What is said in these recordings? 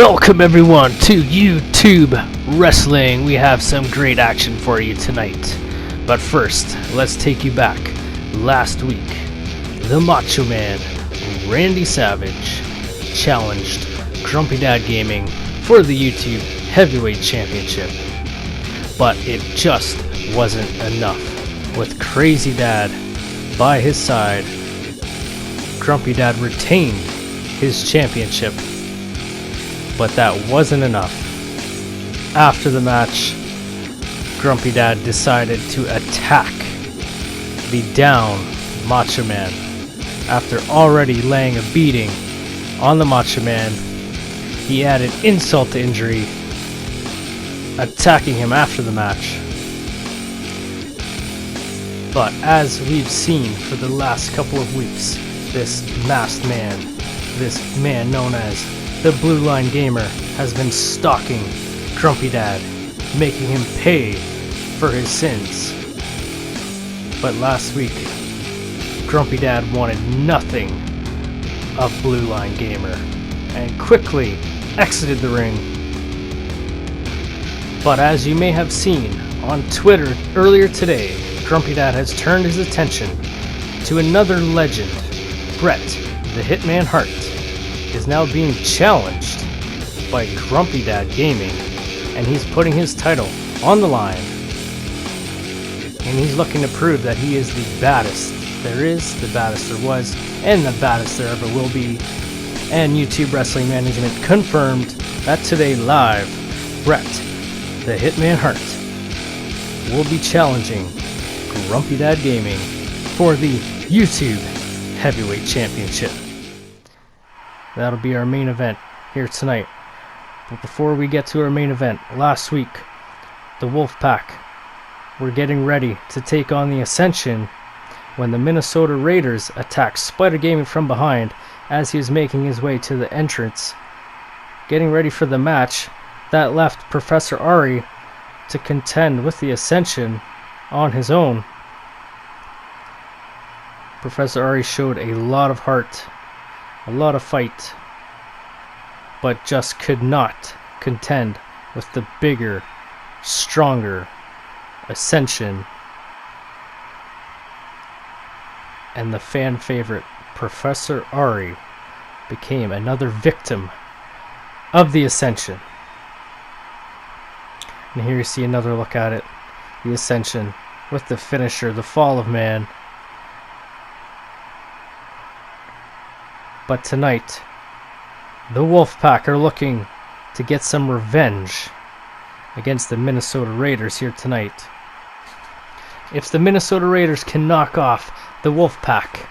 Welcome everyone to YouTube Wrestling. We have some great action for you tonight. But first, let's take you back. Last week, the Macho Man, Randy Savage, challenged Grumpy Dad Gaming for the YouTube Heavyweight Championship. But it just wasn't enough. With Crazy Dad by his side, Grumpy Dad retained his championship. But that wasn't enough. After the match, Grumpy Dad decided to attack the down Macho Man. After already laying a beating on the Macho Man, he added insult to injury, attacking him after the match. But as we've seen for the last couple of weeks, this masked man, this man known as the Blue Line Gamer, has been stalking Grumpy Dad, making him pay for his sins. But last week, Grumpy Dad wanted nothing of Blue Line Gamer and quickly exited the ring. But as you may have seen on Twitter earlier today, Grumpy Dad has turned his attention to another legend. Bret, the Hitman Hart, is now being challenged by Grumpy Dad Gaming, and he's putting his title on the line, and he's looking to prove that he is the baddest there is, the baddest there was, and the baddest there ever will be. And YouTube Wrestling Management confirmed that today live, Bret, the Hitman Hart, will be challenging Grumpy Dad Gaming for the YouTube Heavyweight Championship. That'll be our main event here tonight. But before we get to our main event, last week, the Wolfpack were getting ready to take on the Ascension when the Minnesota Raiders attacked Spider Gaming from behind as he was making his way to the entrance, getting ready for the match that left Professor Ari to contend with the Ascension on his own. Professor Ari showed a lot of heart, a lot of fight, but just could not contend with the bigger, stronger Ascension. And the fan favorite Professor Ari became another victim of the Ascension. And here you see another look at it. The Ascension with the finisher, the Fall of Man. But tonight, the Wolfpack are looking to get some revenge against the Minnesota Raiders here tonight. If the Minnesota Raiders can knock off the Wolfpack,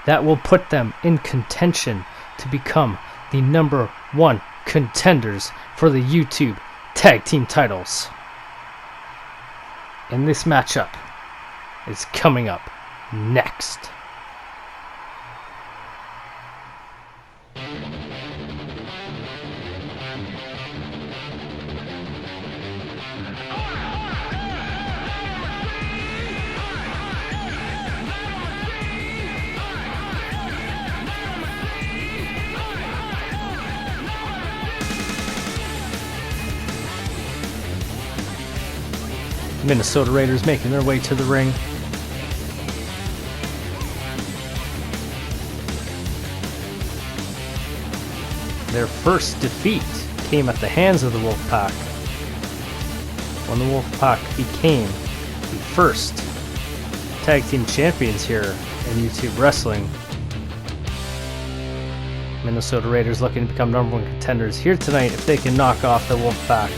that will put them in contention to become the #1 contenders for the YouTube Tag Team titles. And this matchup is coming up next. Minnesota Raiders making their way to the ring. Their first defeat came at the hands of the Wolfpack, when the Wolfpack became the first tag team champions here in YouTube Wrestling. Minnesota Raiders looking to become #1 contenders here tonight if they can knock off the Wolfpack.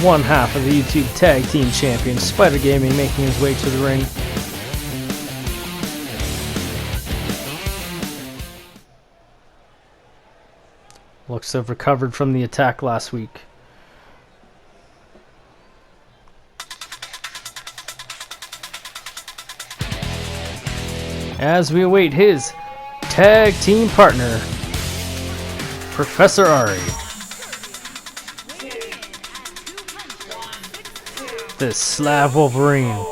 One half of the YouTube Tag Team Champions, Spider Gaming, making his way to the ring. Looks to have recovered from the attack last week. As we await his tag team partner, Professor Ari. The Slav Wolverine.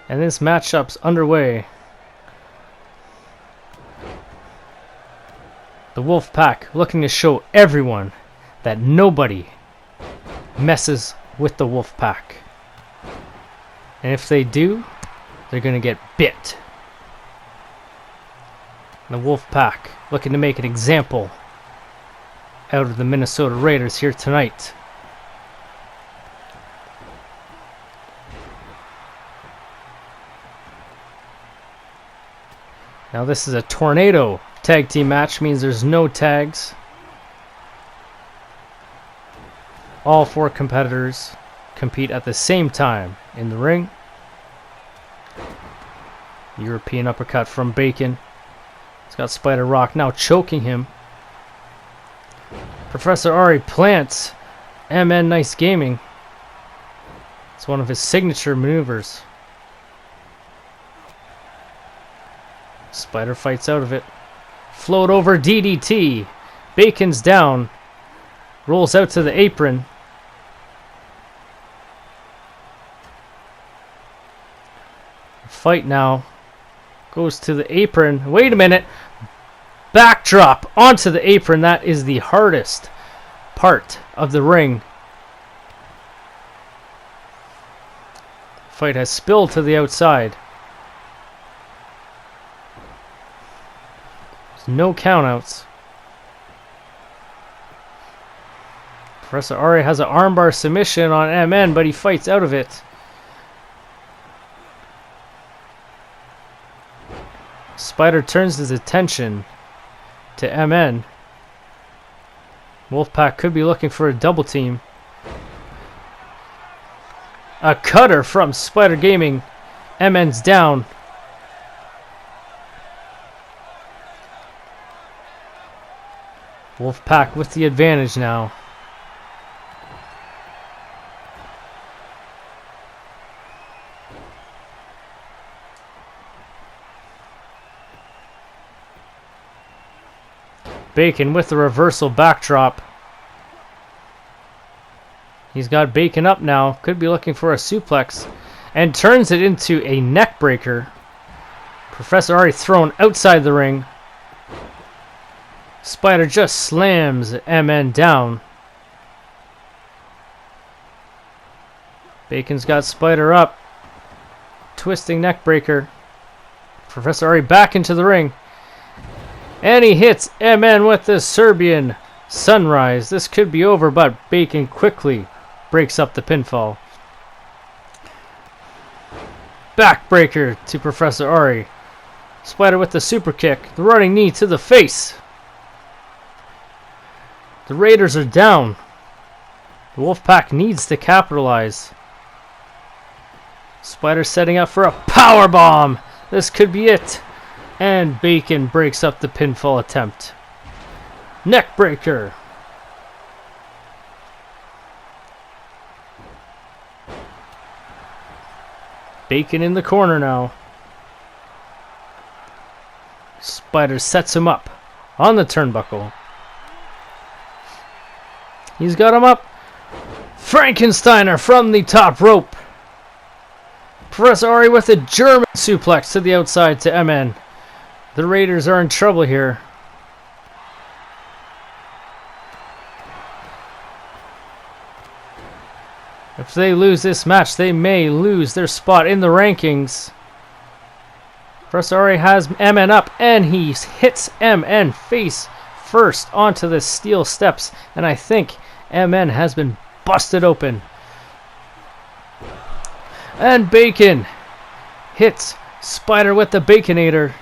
And this matchup's underway. The Wolfpack looking to show everyone that nobody messes with the Wolfpack. And if they do, they're going to get bit. And the Wolfpack looking to make an example out of the Minnesota Raiders here tonight. Now this is a tornado tag team match, means there's no tags. All 4 competitors compete at the same time in the ring. European uppercut from Bacon. He's got Spider Rock now choking him. Professor Ari plants MN Nice Gaming. It's one of his signature maneuvers. Spider fights out of it. Float over DDT. Bacon's down. Rolls out to the apron. Fight now. Goes to the apron. Wait a minute. Backdrop onto the apron. That is the hardest part of the ring. Fight has spilled to the outside. No countouts. Professor Ari has an armbar submission on MN, but he fights out of it. Spider turns his attention to MN. Wolfpack could be looking for a double team. A cutter from Spider Gaming. MN's down. Wolfpack with the advantage now. Bacon with the reversal backdrop. He's got Bacon up now. Could be looking for a suplex. And turns it into a neck breaker. Professor Ari thrown outside the ring. Spider just slams MN down. Bacon's got Spider up. Twisting neckbreaker. Professor Ari back into the ring. And he hits MN with the Serbian Sunrise. This could be over, but Bacon quickly breaks up the pinfall. Backbreaker to Professor Ari. Spider with the super kick. The running knee to the face. The Raiders are down. The Wolfpack needs to capitalize. Spider setting up for a power bomb. This could be it. And Bacon breaks up the pinfall attempt. Neckbreaker. Bacon in the corner now. Spider sets him up on the turnbuckle. He's got him up. Frankensteiner from the top rope. Professor Ari with a German suplex to the outside to MN. The Raiders are in trouble here. If they lose this match, they may lose their spot in the rankings. Professor Ari has MN up, and he hits MN face first onto the steel steps, and I think MN has been busted open. And Bacon hits Spider with the Baconator.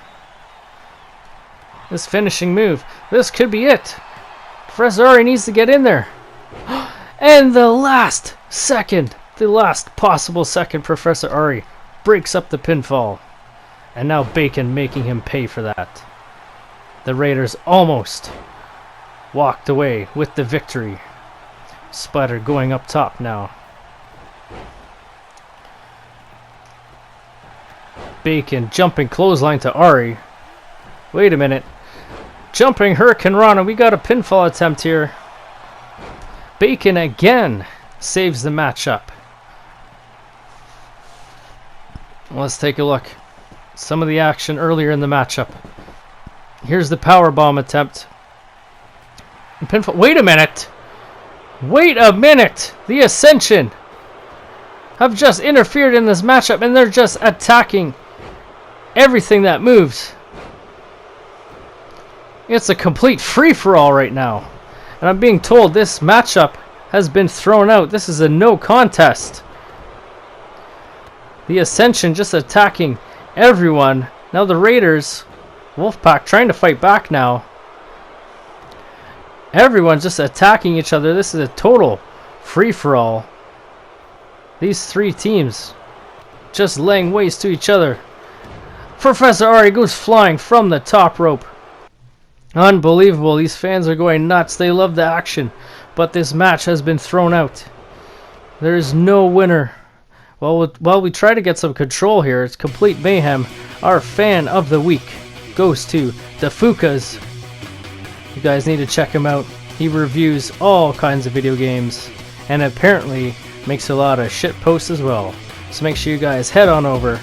This finishing move. This could be it. Professor Ari needs to get in there. And the last possible second, Professor Ari breaks up the pinfall. And now Bacon making him pay for that. The Raiders almost walked away with the victory. Spider going up top now. Bacon jumping clothesline to Ari. Wait a minute. Jumping Hurricane Rana. We got a pinfall attempt here. Bacon again saves the matchup. Let's take a look. Some of the action earlier in the matchup. Here's the powerbomb attempt. Pinfall. Wait a minute. Wait a minute. The Ascension have just interfered in this matchup, and they're just attacking everything that moves. It's a complete free-for-all right now. And I'm being told this matchup has been thrown out. This is a no contest. The Ascension just attacking everyone. Now the Raiders, Wolfpack, trying to fight back now. Everyone's just attacking each other. This is a total free-for-all. These three teams just laying waste to each other. Professor Ari goes flying from the top rope. Unbelievable. These fans are going nuts. They love the action. But this match has been thrown out. There is no winner. While we try to get some control here, it's complete mayhem. Our fan of the week goes to DaFookas. You guys need to check him out. He reviews all kinds of video games. And apparently makes a lot of shit posts as well. So make sure you guys head on over.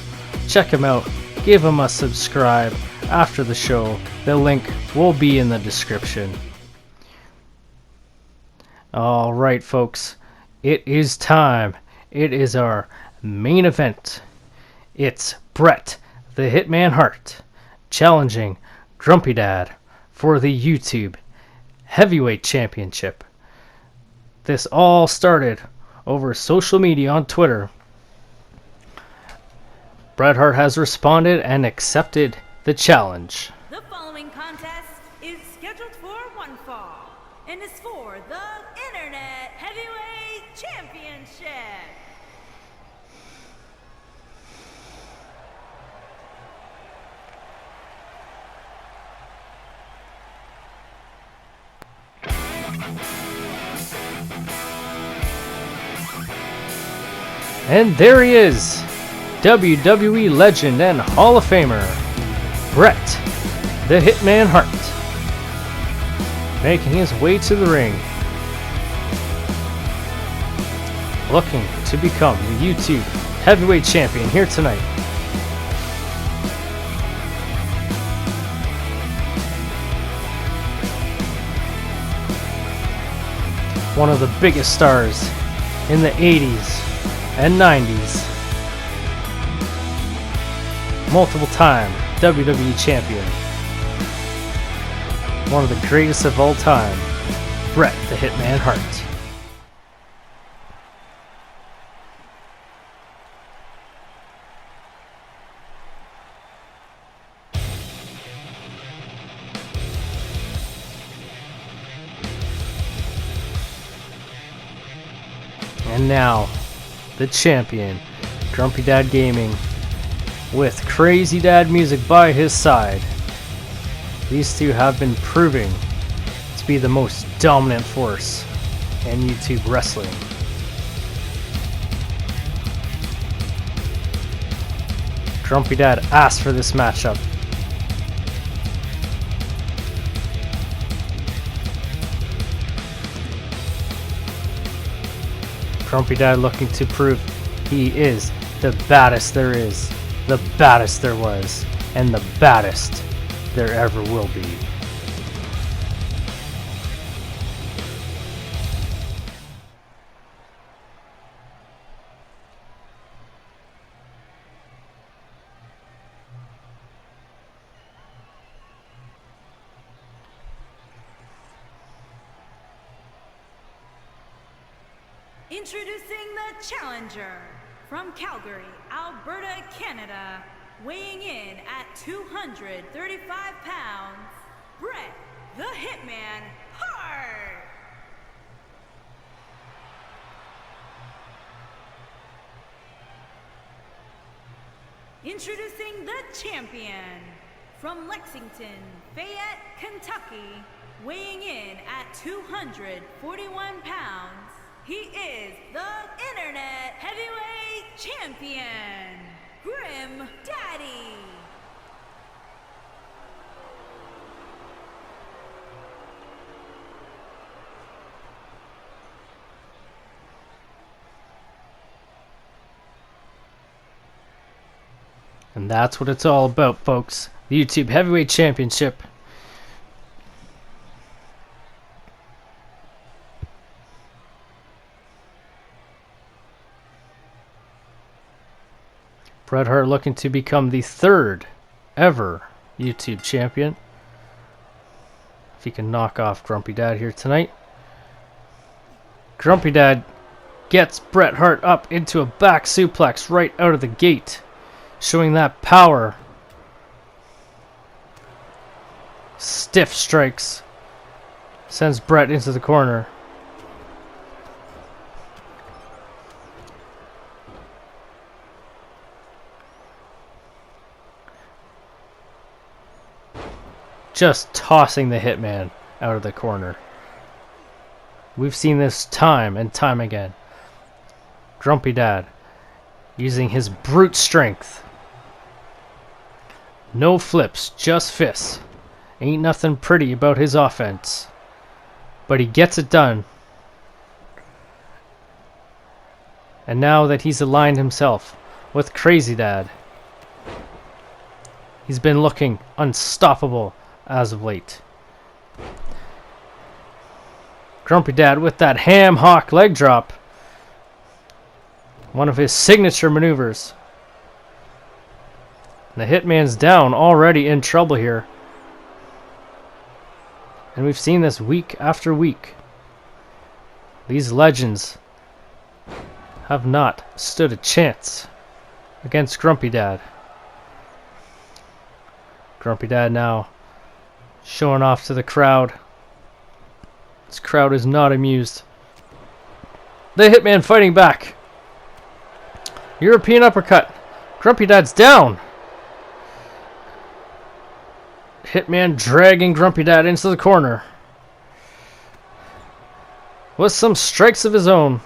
Check him out. Give him a subscribe after the show. The link will be in the description. Alright folks, it is time. It is our main event. It's Bret the Hitman Hart challenging Grumpy Dad for the YouTube Heavyweight Championship. This all started over social media on Twitter. Bret Hart has responded and accepted the challenge. The following contest is scheduled for one fall and is for the Internet Heavyweight Championship. And there he is, WWE legend and Hall of Famer, Bret the Hitman Hart, making his way to the ring, looking to become the YouTube Heavyweight Champion here tonight. One of the biggest stars in the 80s and 90s. Multiple time WWE Champion. One of the greatest of all time, Bret the Hitman Hart. And now, the champion, Grumpy Dad Gaming, with Crazy Dad music by his side. These two have been proving to be the most dominant force in YouTube wrestling. Grumpy Dad asked for this matchup. Grumpy Dad looking to prove he is the baddest there is, the baddest there was, and the baddest there ever will be. Introducing the challenger from Calgary, Alberta, Canada, weighing in at 235 pounds, Bret the Hitman Hart. Introducing the champion from Lexington, Fayette, Kentucky, weighing in at 241 pounds, he is the Internet Heavyweight Champion, Grim Daddy. And that's what it's all about, folks. The YouTube Heavyweight Championship. Bret Hart looking to become the third ever YouTube champion. If he can knock off Grumpy Dad here tonight. Grumpy Dad gets Bret Hart up into a back suplex right out of the gate, showing that power. Stiff strikes. Sends Bret into the corner. Just tossing the Hitman out of the corner. We've seen this time and time again. Grumpy Dad using his brute strength. No flips, just fists. Ain't nothing pretty about his offense. But he gets it done. And now that he's aligned himself with Crazy Dad, he's been looking unstoppable as of late. Grumpy Dad with that ham hock leg drop. One of his signature maneuvers. The Hitman's down, already in trouble here. And we've seen this week after week. These legends have not stood a chance against Grumpy Dad. Grumpy Dad now showing off to the crowd. This crowd is not amused. The Hitman fighting back. European uppercut. Grumpy Dad's down. Hitman dragging Grumpy Dad into the corner. With some strikes of his own.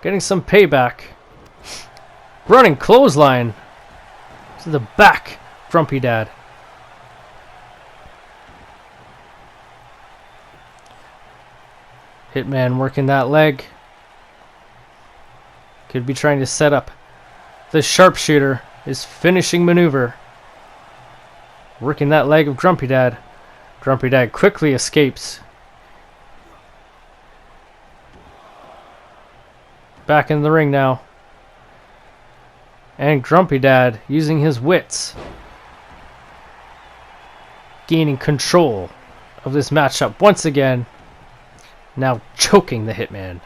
Getting some payback. Running clothesline to the back. Grumpy Dad. Hitman working that leg. Could be trying to set up the sharpshooter, his finishing maneuver. Working that leg of Grumpy Dad. Grumpy Dad quickly escapes. Back in the ring now. And Grumpy Dad using his wits. Gaining control of this matchup once again. Now choking the Hitman.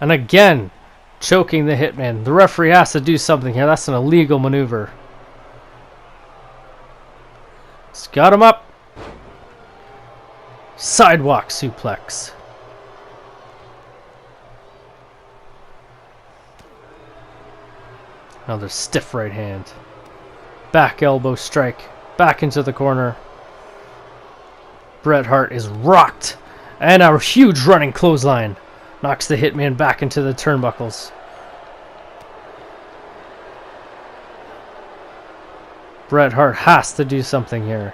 And again, choking the Hitman. The referee has to do something here. That's an illegal maneuver. He's got him up. Sidewalk suplex. Another stiff right hand. Back elbow strike. Back into the corner. Bret Hart is rocked. And a huge running clothesline. Knocks the Hitman back into the turnbuckles. Bret Hart has to do something here.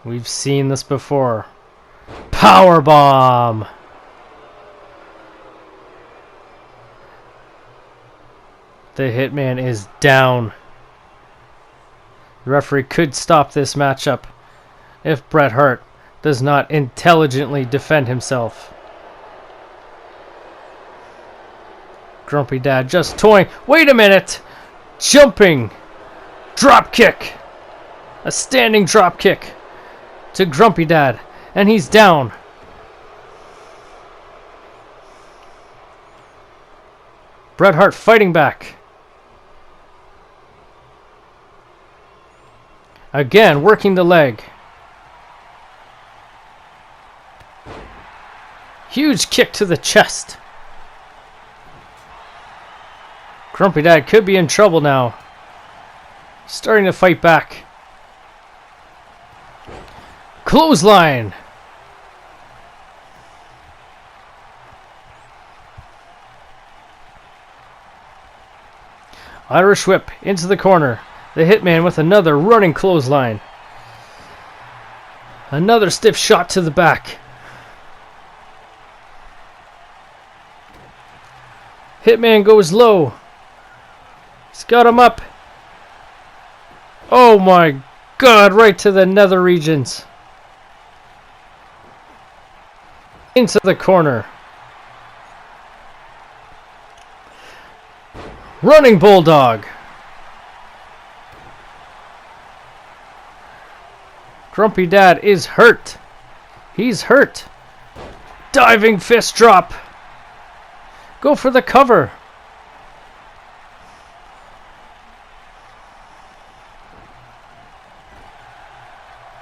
We've seen this before. Powerbomb! The Hitman is down. The referee could stop this matchup if Bret Hart does not intelligently defend himself. Grumpy Dad just toying. Wait a minute! Jumping! Drop kick! A standing drop kick to Grumpy Dad. And he's down. Bret Hart fighting back. Again, working the leg. Huge kick to the chest. Grumpy Dad could be in trouble now. Starting to fight back. Clothesline. Irish whip into the corner. The Hitman with another running clothesline. Another stiff shot to the back. Hitman goes low. He's got him up. Oh my God, right to the nether regions. Into the corner. Running Bulldog. Grumpy Dad is hurt. He's hurt. Diving fist drop. Go for the cover.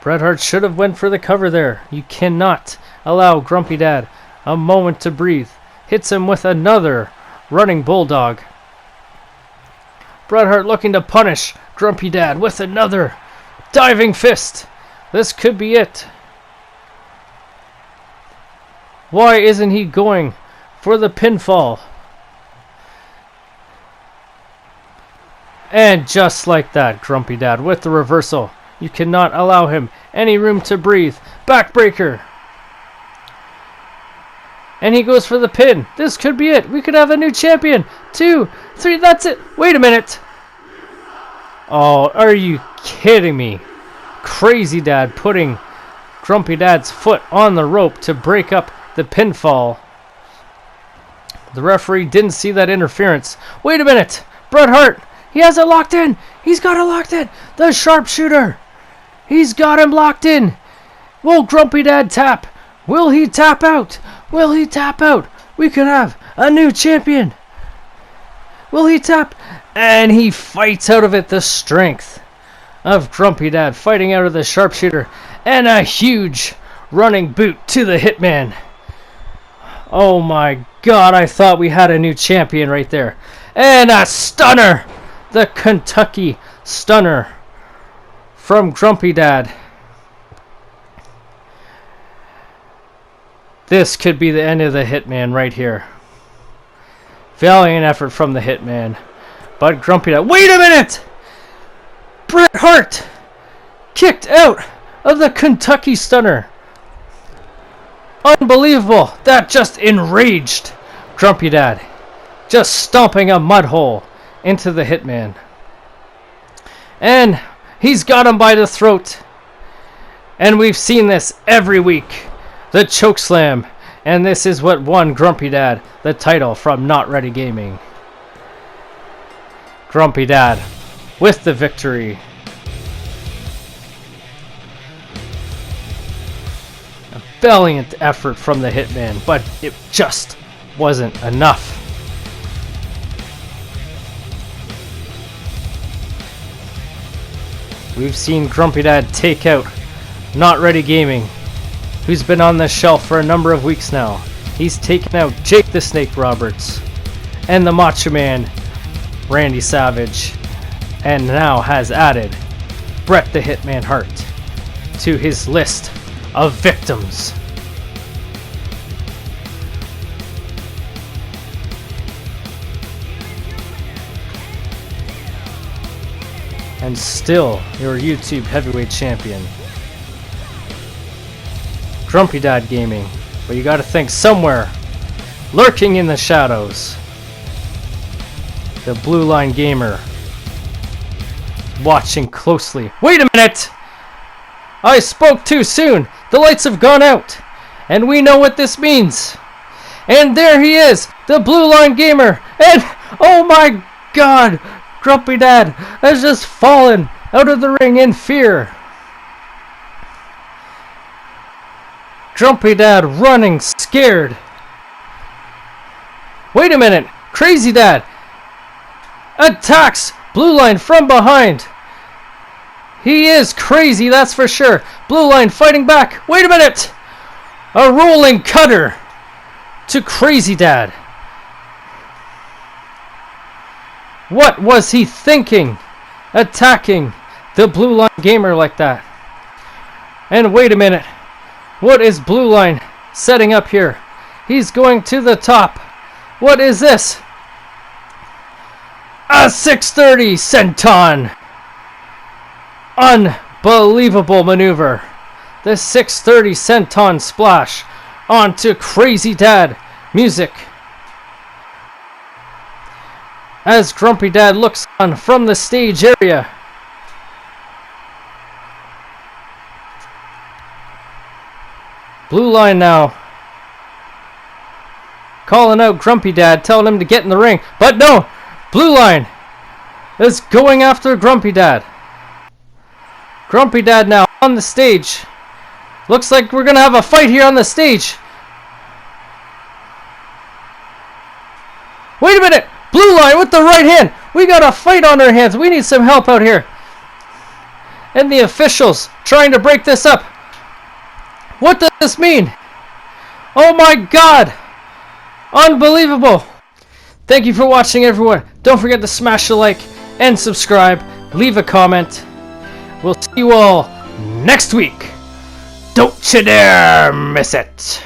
Bret Hart should have went for the cover there. You cannot allow Grumpy Dad a moment to breathe. Hits him with another running Bulldog. Bret Hart looking to punish Grumpy Dad with another diving fist. This could be it. Why isn't he going for the pinfall? And just like that, Grumpy Dad with the reversal. You cannot allow him any room to breathe. Backbreaker. And he goes for the pin. This could be it. We could have a new champion. 2, 3, that's it. Wait a minute. Oh, are you kidding me? Crazy Dad putting Grumpy Dad's foot on the rope to break up the pinfall. The referee didn't see that interference. Wait a minute. Bret Hart. He has it locked in. He's got it locked in. The sharpshooter. He's got him locked in. Will Grumpy Dad tap? Will he tap out? Will he tap out? We could have a new champion. Will he tap? And he fights out of it. The strength of Grumpy Dad fighting out of the sharpshooter. And a huge running boot to the Hitman. Oh my God, I thought we had a new champion right there. And a stunner. The Kentucky Stunner from Grumpy Dad. This could be the end of the Hitman right here. Valiant effort from the Hitman. But Grumpy Dad... Wait a minute! Bret Hart kicked out of the Kentucky Stunner. Unbelievable. That just enraged Grumpy Dad. Just stomping a mud hole into the Hitman. And he's got him by the throat. And we've seen this every week. The chokeslam. And this is what won Grumpy Dad the title from Not Ready Gaming. Grumpy Dad with the victory. A valiant effort from the Hitman, but it just wasn't enough. We've seen Grumpy Dad take out Not Ready Gaming, who's been on the shelf for a number of weeks now. He's taken out Jake the Snake Roberts and the Macho Man Randy Savage, and now has added Bret the Hitman Hart to his list of victims. And still your YouTube heavyweight champion, Grumpy Dad Gaming. But you gotta think, somewhere lurking in the shadows, the Blue Line Gamer, watching closely. Wait a minute! I spoke too soon. The lights have gone out, and we know what this means. And there he is, the Blue Line Gamer, and oh my God, Grumpy Dad has just fallen out of the ring in fear. Grumpy Dad running scared. Wait a minute, Crazy Dad attacks Blue Line from behind. He is crazy, that's for sure. Blue Line fighting back. Wait a minute. A rolling cutter to Crazy Dad. What was he thinking? Attacking the Blue Line gamer like that. And wait a minute. What is Blue Line setting up here? He's going to the top. What is this? A 630 senton. Unbelievable maneuver. The 630 senton splash onto Crazy Dad. Music. As Grumpy Dad looks on from the stage area. Blue Line now calling out Grumpy Dad, telling him to get in the ring. But no, Blue Line is going after Grumpy Dad. Grumpy Dad now on the stage. Looks like we're going to have a fight here on the stage. Wait a minute. Blue Line with the right hand. We got a fight on our hands. We need some help out here. And the officials trying to break this up. What does this mean? Oh my God. Unbelievable. Thank you for watching, everyone. Don't forget to smash a like and subscribe. Leave a comment. We'll see you all next week. Don't you dare miss it.